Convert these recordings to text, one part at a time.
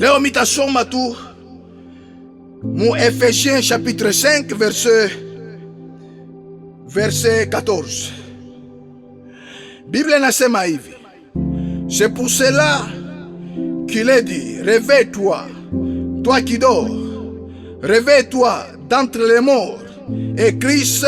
Leo mitasoma tu mu Ephésiens chapitre 5 verset 14. Bible nasema hivi: c'est pour cela qu'il est dit, réveille-toi, toi qui dors, réveille-toi d'entre les morts, et Christ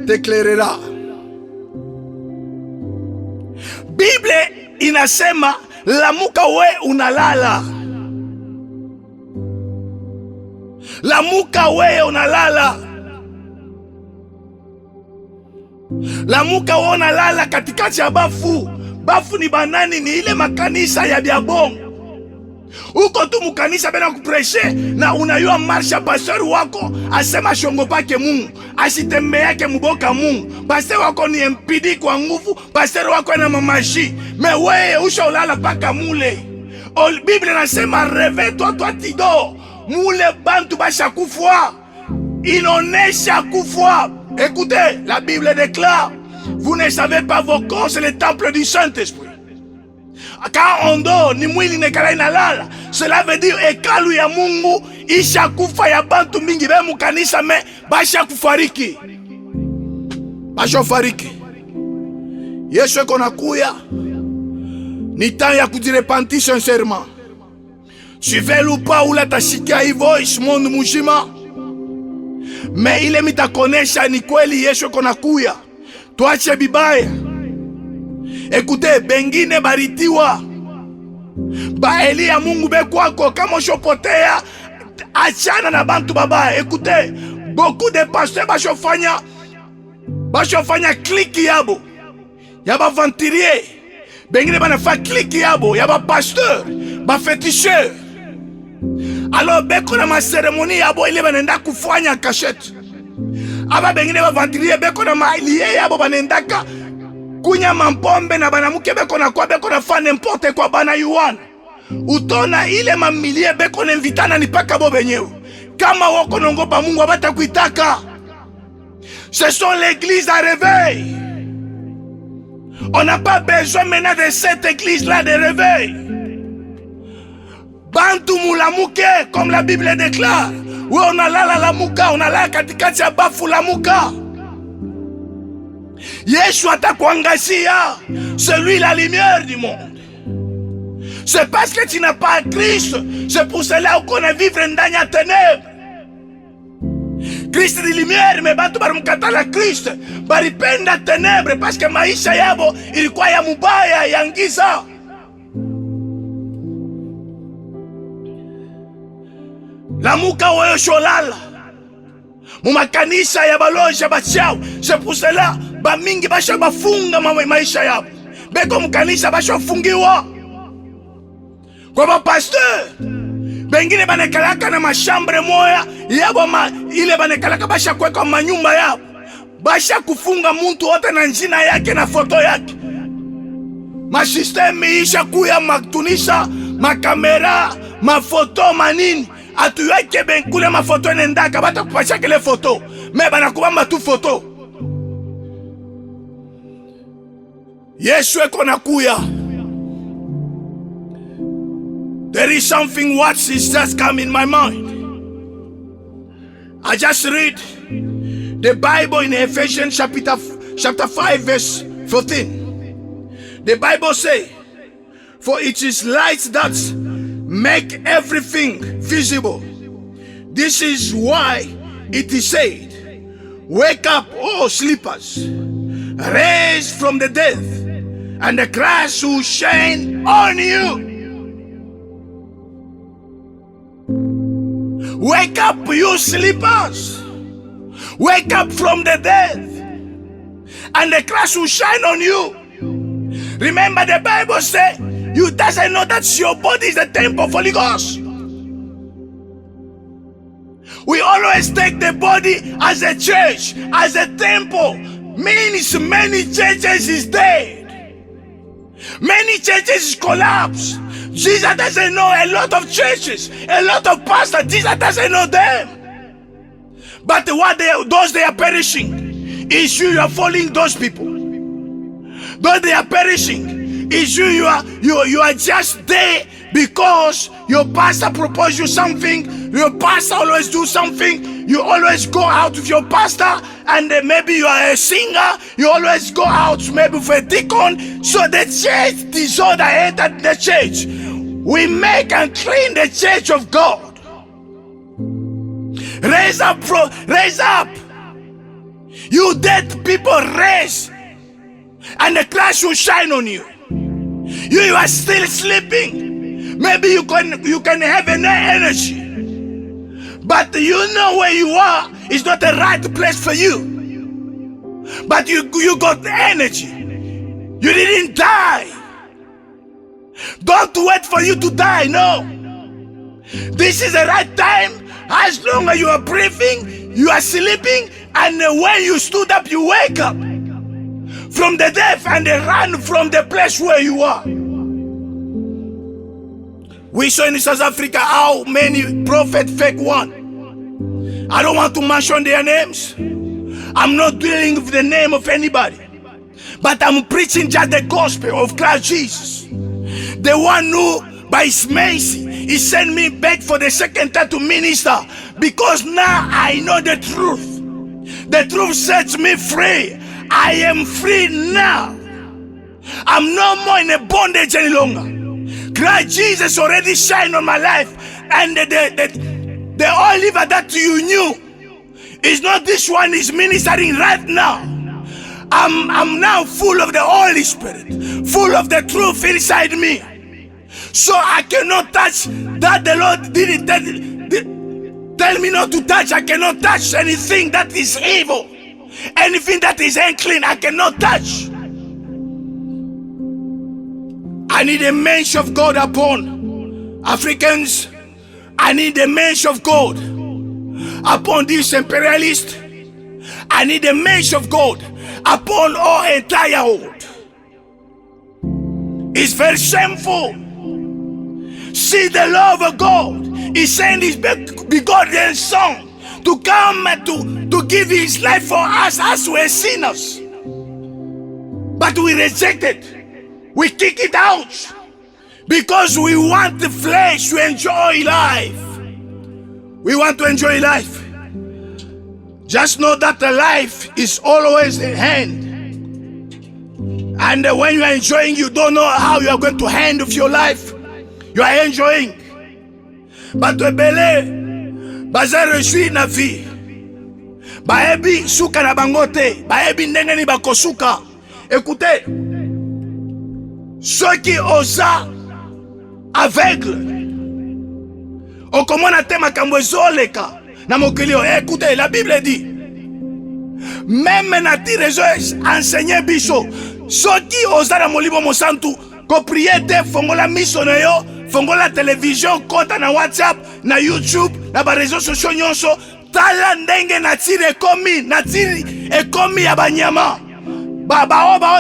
t'éclairera. Bible inasema lamuka we unalala. Lamuka we unalala. Lamuka we unalala katikati ya bafu. Bafu ni banani? Ni ile makanisa ya biabongo. Uko tu mukanisa bena kupreshe na unayua marsha pastor wako asema shongo pake Mungu, asitembe yake muboka Mungu. Pastor wako ni MPD kwa nguvu, pastor wako na mamashi. Me weye usha ulala paka mule. Bible nasema réveille-toi, toi qui dors. Mule bantu basha kufwa. Inonesha kufwa. Écoutez, la Bible déclare, vous ne savez pas vos corps, c'est le temple du Saint-Esprit. Quand on dort, ni mwili nekala inalala. Cela veut dire hekalu ya Mungu isha kufa ya bantu mingi be mukanisa me basha kufariki. Basha fariki. Yesu eko nakuya. Ni temps ya kujirepentir sincèrement. Suivez ou pas ou la tashikia hii voice monde mujima. Me ile mitakonesha ni kweli Yesu eko nakuya. Tuache bibaya. Écoutez, bengine baritiwa. Ba Elia Mungu be kwako kama ushopotea, achana na bantu babaya. Écoutez, beaucoup de pasteurs bashofanya kliki yabo. Yaba ventilier. Bengine banafa kliki yabo, yaba pasteur, ba féticheur. Alors beko na ma cérémonie yabo ile banenda kufanya cachette. Aba bengine ba ventilier beko na ma lié yabo banendaka kunya mampombe na banamuke beko na kwa beko na fa n'importe quoi bana yuan. Utona ile mamilie beko na invitana ni paka bo benyewe. Kama wako nongopa Mungu abata kuitaka. Ce sont l'église à réveil. On n'a pas besoin maintenant de cette église-là de réveil. Bantu mulamuke, comme la Bible déclare. Oui, on a là la muka, on a là katikati ya bafu la muka. Yesu atakuangazia, c'est lui la lumière du monde. C'est parce que tu n'as pas Christ, c'est pour cela qu'on est vivre ndani ya ténèbres. Christ ni lumière, mais batu barumkatala Christ, baripenda ténèbres parce que maisha yabo ilikuwa ya mubaya, ya giza. Lamuka wewe sholala. Mumakanisa ya baloja bachao, c'est pour cela ba mingi basha bafunga maisha yabo. Beko mukanisa basha fungiwa. Kwa ba pasteur bengine banekalaka na mashambre moya yabo ile banekalaka basha kweka manyumba yabo. Basha kufunga muntu wote na njina yake na foto yake. Masysteme isha kuya maktunisha, makamera, mafoto manini. Atuyake benkule mafoto nendaka bata kupasha kele foto. Me banakubamba tu foto. Yesu eko nakuya. There is something what is just come in my mind. I just read the Bible in Ephesians chapter 5 verse 14. The Bible say, for it is light that make everything visible. This is why it is said, wake up, O sleepers, rise from the dead, and the Christ will shine on you. Wake up, you sleepers. Wake up from the dead, and the Christ will shine on you. Remember the Bible says, you doesn't know that your body is the temple of Holy Ghost. We always take the body as a church, as a temple. Means many churches is dead. Many churches collapse. Jesus doesn't know a lot of churches, a lot of pastors. Jesus doesn't know them. But what those they are perishing is you are following those people. Those they are perishing is you are just there because your pastor proposes you something, your pastor always do something, you always go out with your pastor, and maybe you are a singer, you always go out maybe for a deacon, so the church disorder entered the church. We make and clean the church of God. Raise up, bro, raise up. You dead people, raise, and the class will shine on you. You are still sleeping. Maybe you can have no energy, but you know where you are is not the right place for you. But you got energy. You didn't die. Don't wait for you to die. No. This is the right time. As long as you are breathing, you are sleeping, and when you stood up, you wake up from the death and run from the place where you are. We saw in South Africa how many prophets fake one. I don't want to mention their names. I'm not dealing with the name of anybody, but I'm preaching just the gospel of Christ Jesus. The one who, by his mercy, he sent me back for the second time to minister, because now I know the truth. The truth sets me free. I am free now. I'm no more in a bondage any longer. Christ Jesus already shined on my life, and the Oliver that you knew is not this one is ministering right now. I'm now full of the Holy Spirit, full of the truth inside me. So I cannot touch that the Lord didn't tell me not to touch. I cannot touch anything that is evil, anything that is unclean. I cannot touch. I need a mention of God upon Africans. I need a mention of God upon these imperialists. I need a mention of God upon our entire world. It's very shameful. See the love of God. He sent his begotten Son to come and to give his life for us as we're sinners. But we reject it. We kick it out because we want the flesh to enjoy life. We want to enjoy life. Just know that the life is always in hand. And when you are enjoying, you don't know how you are going to handle your life. You are enjoying. But bele baza rejoui na vie. Baebi suka na bangote. Baebi ndenge ni bakosuka. Écoutez. Ceux qui osent aveugle okomona te makambo ezoleka na mokili. Écoutez, la Bible dit même na ti réseau enseigner biso ceux qui osent na molimo mosantu ko prier te fongola miso na yo, fongola télévision, kota na WhatsApp, na YouTube, na ba réseaux sociaux nyonso, tala ndenge na tire ekomi ya banyama. Ba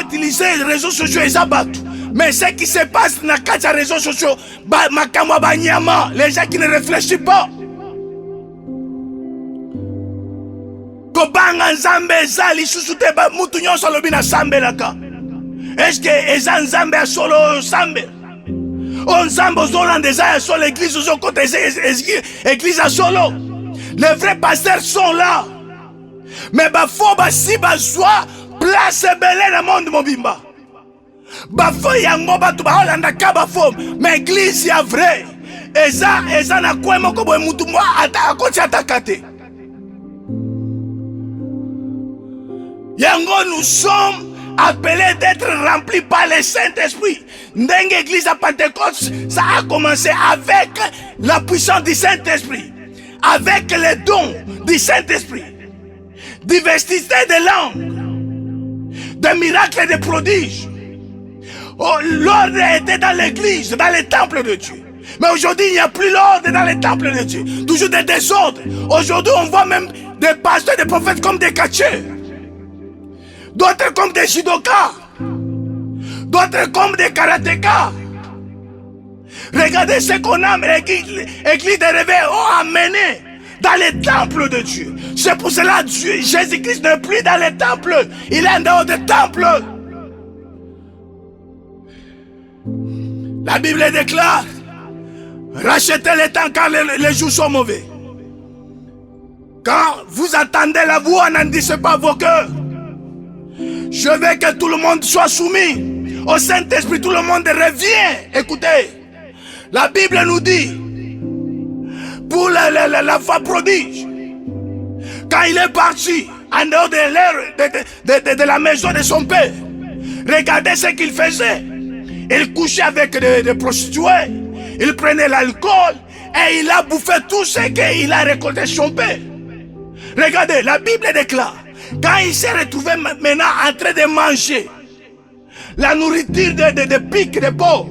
utiliser réseaux sociaux eza batu. Mais ce qui se passe dans les réseaux sociaux, les gens qui ne réfléchissent pas. Est-ce que eza nzambe ya solo nzambe? O nzambe ozolanda eza ya solo, l'église ozokota église ya solo. Les vrais pasteurs sont là. Mais bafo basi bazwa place belé na monde mobimba. Bafo yango batu baolanda ka bafo, mais église ya vrai eza na kwemo ko boy mutu mwa akoti atakate. Yango nous sommes appelés d'être remplis par le Saint-Esprit. Ndenge église à Pentecôte, ça a commencé avec la puissance du Saint-Esprit, avec les dons du Saint-Esprit, diversité de langues, des miracles et des prodiges. Oh, l'ordre était dans l'église, dans les temples de Dieu. Mais aujourd'hui, il n'y a plus l'ordre dans les temples de Dieu. Toujours des désordres. Aujourd'hui, on voit même des pasteurs, des prophètes comme des catcheurs. D'autres comme des judokas. D'autres comme des karatékas. Regardez ce qu'on a, l'église de réveil a amené dans les temples de Dieu. C'est pour cela que Jésus-Christ n'est plus dans les temples. Il est en dehors des temples. La Bible déclare Rachetez le temps car les jours sont mauvais. Quand vous attendez la voix, n'endissez pas vos cœurs. Je veux que tout le monde soit soumis au Saint-Esprit. Tout le monde revient. Écoutez, la Bible nous dit, pour la foi prodige, quand il est parti en dehors de la maison de son père, regardez ce qu'il faisait. Il couchait avec des prostituées, il prenait l'alcool et il a bouffé tout ce qu'il a récolté son père. Regardez, la Bible déclare, quand il s'est retrouvé maintenant en train de manger la nourriture de piques de pauvres,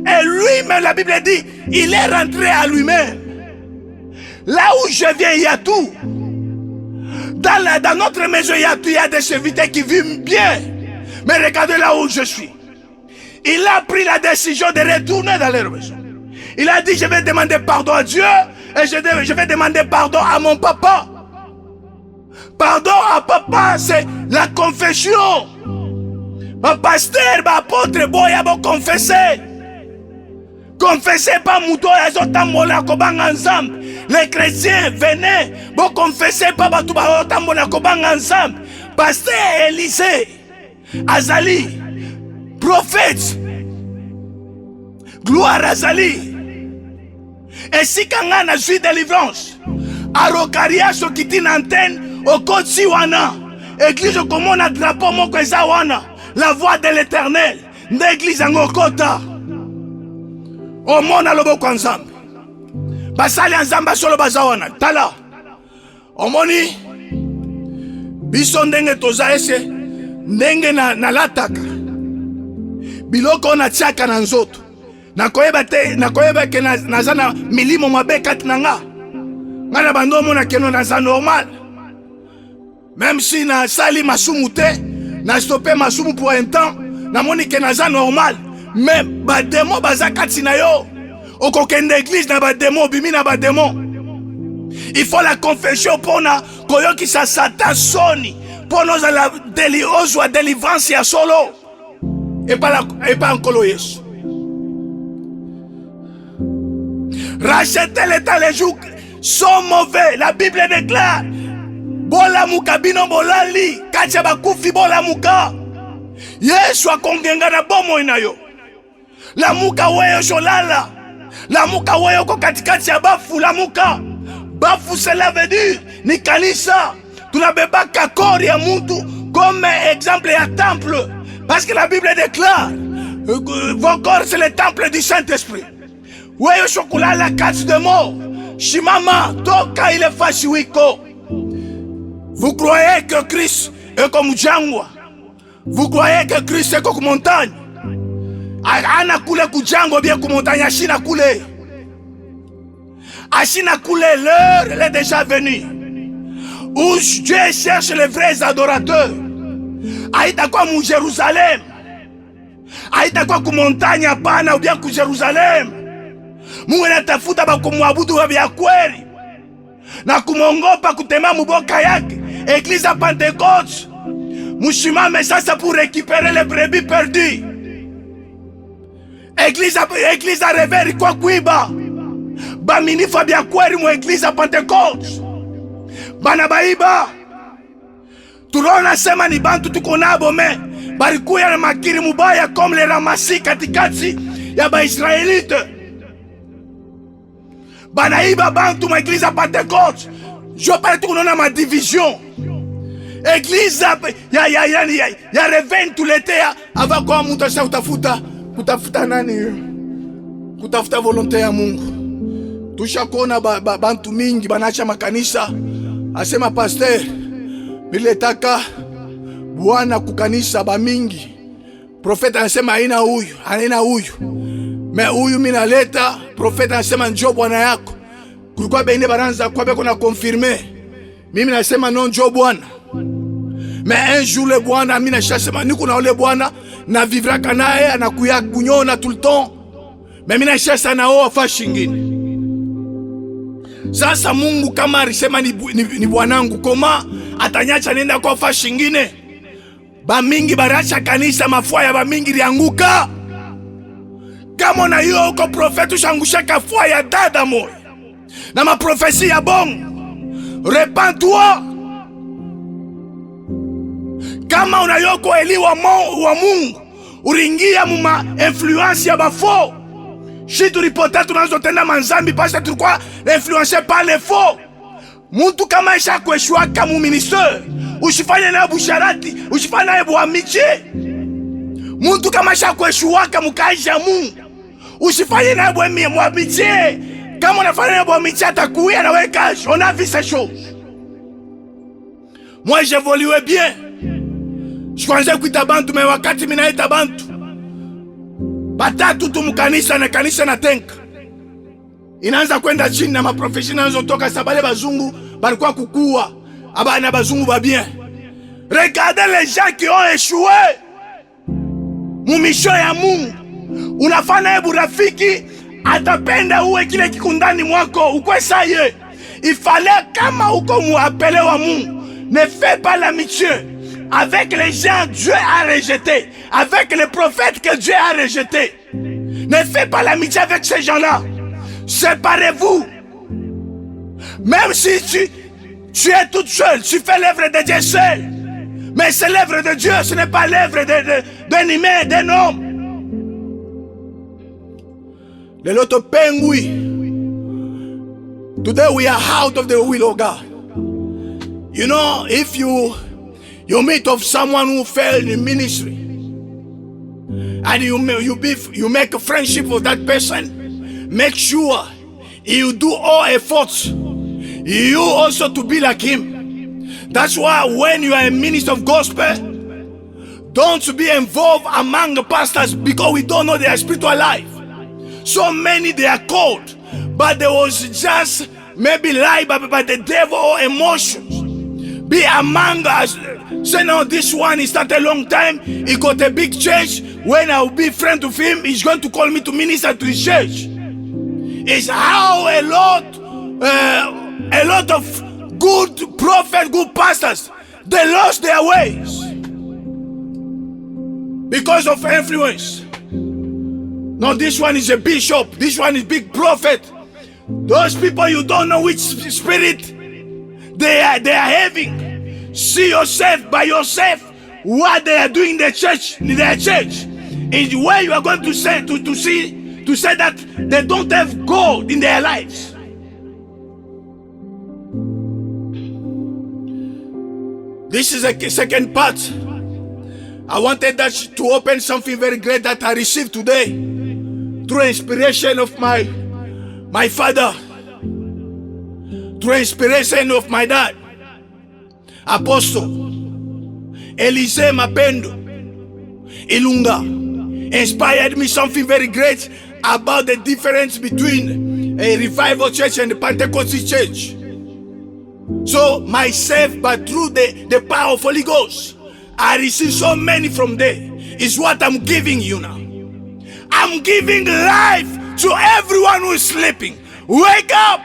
et lui-même, la Bible dit, il est rentré à lui-même. Là où je viens, il y a tout. Dans notre maison, il y a tout. Il y a des serviteurs qui vivent bien. Mais regardez là où je suis. Il a pris la décision de retourner dans leur maison. Il a dit, je vais demander pardon à Dieu et je vais demander pardon à mon papa. Pardon à papa, c'est la confession. Ma pasteur, ma apôtre, boya bo confesser. Confessez pas mouton les autres ensemble. Les chrétiens venaient, bon confessez pas batou ba ensemble. Pasteur Élisée, Azali, prophète, gloire Azali. Et si quand on a suivi délivrance, Arokaria so kiti n'antenne au côté siwana, église comme on a drapeau mon wana, la voix de l'Éternel, l'église en okota. Au monde à l'oboko ensemble. Basali ensemble solo bazawana. Tala. Omoni. Biso ndenge toza ese. Ndenge na lataka. Biloko na tiaka na nzoto. Nakoyeba ke nazana milimo mabe kati na nga. Nga na bando mona keno naza normal. Même si na sali masumu te, na stoppé masumu pour un temps, na moni ke naza normal. Mais ba démon bazakati na yo. Okokende église na ba démon bimi na ba démon. Il faut la confession pour na koyoki sa satan soni pour nous la délivrance ya solo et pas encore Yesu. Rachetez les temps, les jours sont mauvais. La Bible déclare bola muka bino bolali kacha bakufi bola muka. Yesu akongenga na bomo inayo. La muka weyo jolala. La muka weyo ko katikati ya bafu. La muka bafu cela veut dire ni kanisa. Tunabeba kakori ya muntu comme exemple ya temple. Parce que la Bible déclare vos corps c'est le temple du Saint-Esprit. Weyo chokulala kati de mort. Shimama toka ile fashi wiko. Vous croyez que Christ est comme jangwa? Vous croyez que Christ est comme montagne? Ana kule kujango bien comme montagne, ashina kule. Ashina kule, l'heure elle est déjà venue. Où Dieu cherche les vrais adorateurs. Aïta quoi mou Jérusalem? Aïta quoi ku montagne hapana ou bien ku Jérusalem? Mungu anatafuta ba kumwabudu wa vya kweli. Na kumongopa kutema muboka yake. Église à Pentecôte. Mushimame sasa pour récupérer les brebis perdues. Église à revers kwa kuiba. Bamini fabia kweli mu église à Pentecôte. Bana baiba. Turona sema ni bantu tuko nabo me. Balikuya na makiri mubaya comme les ramasi katikati ya ba Israélite. Banaïba bantu ma église à Pentecôte. Je parle tout le monde ma division. Église ya revenu tout l'été avant quoi mtu sasa utafuta nani? Kutafuta volonté ya Mungu. Tushakona bantu mingi banacha makanisa. Asema pasteur miletaka Bwana kukanisa ba mingi. Profeta anasema haina huyu. Me huyu minaleta, profeta anasema njoo Bwana yako. Kulikuwa bene baranza kwa beko na confirmer. Mimi nasema non njoo Bwana. Mais un jour le Bwana mimi nashasema niko na ole Bwana na vivra kanaye anakuya kunyona tout le temps. Mais mimi nashasa na oa fashi ngine. Sasa Mungu kama alisema ni bwanangu koma atanyacha nenda kwa fashi ngine. Ba mingi baracha kanisa mafua ya ba mingi lianguka. Kama unayua uko profeti ushangushaka fua ya dada moya na maprofesi ya bongo, repens-toi. Kama unayua uko eli wa Mungu, uringia muma influence ya bafo. Si tulipota tunazotenda manzambi parce que tulikuwa influencé par les faux. Muntu kama isha kueshuaka mu ministère, usifanye naye busharati, usifanye naye buamiche. Muntu kama isha kueshuaka mukaisha Mungu, usifanye naye buamiche. Kama unafanya naye buamiche atakuia na wewe cash. On a vu ces choses. Moi j'évoluais bien. Je kwanza kuita bantu, mais wakati minaita bantu batatu tu mukanisa na kanisa na tenka inaanza kwenda chini na maprofessionnels wanazotoka sabale bazungu balikuwa kukua abana bazungu ba bien. Regardez les gens qui ont échoué mu mission ya Mungu. Unafanya ebu rafiki atapenda uwe kile kikundani mwako ukwe saye. Il fallait kama uko muapele wa Mungu, ne fais pas l'amitié avec les gens que Dieu a rejetés, avec les prophètes que Dieu a rejetés. Ne fais pas l'amitié avec ces gens-là. Séparez-vous. Même si tu es toute seule, tu fais l'œuvre de Dieu seul. Mais c'est l'œuvre de Dieu, ce n'est pas l'œuvre d'un humain, d'un homme. Le loto pengui. Today we are out of the will of God. You know, if you meet of someone who failed in ministry, and you make a friendship with that person, make sure you do all efforts, you also to be like him. That's why when you are a minister of gospel, don't be involved among the pastors, because we don't know their spiritual life. So many they are called, but there was just maybe lie by the devil or emotions. Be among us. Say, no, this one, he started a long time. He got a big church. When I'll be friend of him, he's going to call me to minister to his church. It's how a lot of good prophets, good pastors, they lost their ways because of influence. No, this one is a bishop. This one is big prophet. Those people, you don't know which spirit they are having. See yourself by yourself what they are doing in the church, in their church. Is where you are going to say to say that they don't have God in their lives. This is a second part. I wanted that to open something very great that I received today through inspiration of my father, through inspiration of my dad, Apostle Elise Mapendo Ilunga, inspired me something very great about the difference between a revival church and a Pentecostal church. So myself, but through the power of Holy Ghost, I receive so many from there. Is what I'm giving you now. I'm giving life to everyone who is sleeping. Wake up!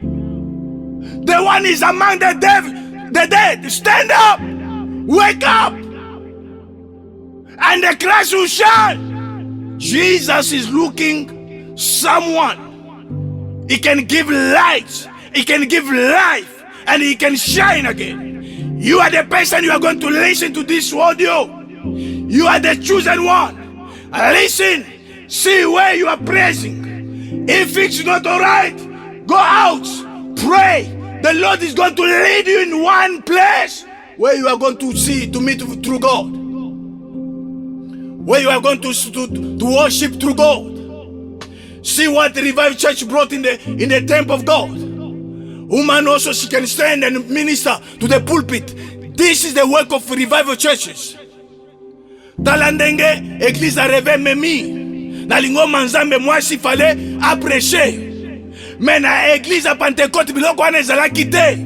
The one is among the dead. Stand up! Wake up! And the Christ will shine. Jesus is looking someone. He can give light. He can give life. And he can shine again. You are the person you are going to listen to this audio. You are the chosen one. Listen. See where you are praising. If it's not alright, go out. Pray. The Lord is going to lead you in one place where you are going to meet through God. Where you are going to worship through God. See what the Revival Church brought in the temple of God. Woman also, she can stand and minister to the pulpit. This is the work of Revival Churches. Talandenge, Église a rêvé memi. Na lingoma nzambe mwasi fallait apprécher. Mais na Église a Pentecôte biloko wana ezalaki te.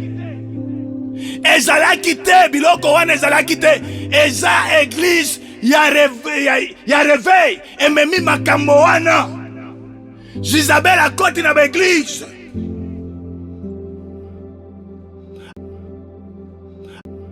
Ezalaki te biloko wana ezalaki te. Eza Église ya réveil. Ememi makambo wana. Jezabel a koti na ba église.